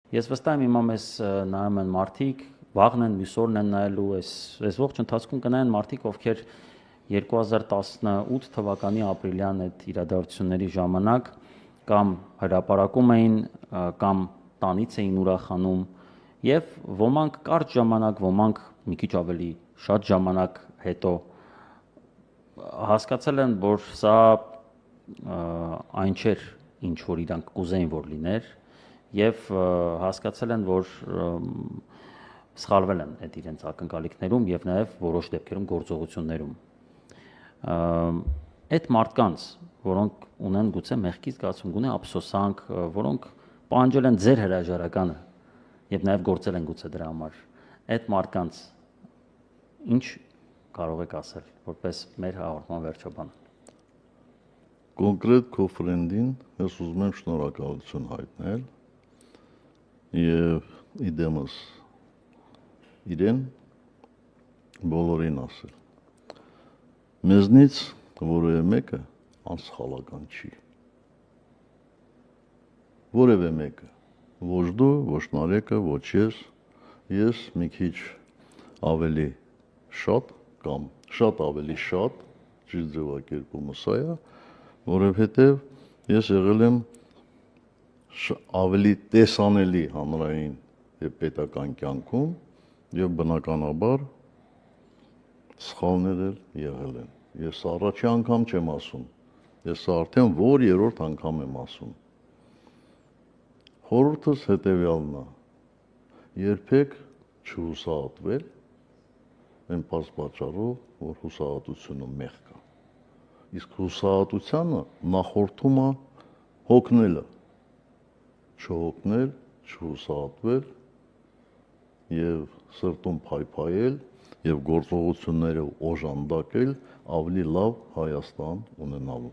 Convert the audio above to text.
Ես վստահ եմ հիմա մեզ նայում են մարդիկ, վաղն են, մյուսօրն են նայելու, այս ողջ ընթացքում կնայեն մարդիկ, ովքեր 2018 թվականի ապրիլյան այդ իրադարձությունների ժամանակ կամ հրապարակում էին, կամ տանից էին ուրախանում, եւ ոմանք կարճ ժամանակ, ոմանք մի քիչ ավելի շատ ժամանակ հետո հասկացել են, որ սա այն չէր, ինչ որ իրանք կուզեին, որ լիներ, եւ հասկացել են, որ սխալվել են այդ իրենց ակնկալիքներում եւ նաեւ որոշ դեպքերում գործողություններում։ Այդ մարդկանց, որոնք ունեն գուցե մեղքի զգացում, գոնե ափսոսանք, որոնք պահանջել են ձեր հրաժարականը եւ նաեւ գործել են գուցե դրա համար, այդ մարդկանց ինչ կարող եք ասել, որպես մեր հաղորդման վերջաբան։ Կոնկրետ քո ֆրենդին ես ուզում եմ շնորհակալություն հայտնել եւ իդեմս իրեն բոլորին ասել։ Մեզնից որևէ մեկը անսխալական չի։ Որևէ մեկը, ոչ դու, ոչ Նարեկը, ոչ ես մի քիչ ավելի շատ կամ շատ ավելի շատ, ճիշտ ձևակերպումը սա է, որովհետև ես եղել եմ ավելի տեսանելի հանրային եւ պետական կյանքում եւ բնականաբար սխալներ էլ եղել են։ Ես առաջի անգամ չեմ ասում, ես արդեն որ երրորդ անգամ եմ ասում։ Խորհուրդս հետեւյալն է. երբեք չհուսահատվել այն պարզ պատճառով, որ հուսահատությունը մեղք է։ Իսկ հուսահատությանը նախորդում է հոգնելը, չհոգնել, չհուսահատվել եւ սրտում փայփայել եւ գործողությունները օժանդակել ավելի լավ Հայաստան ունենալու։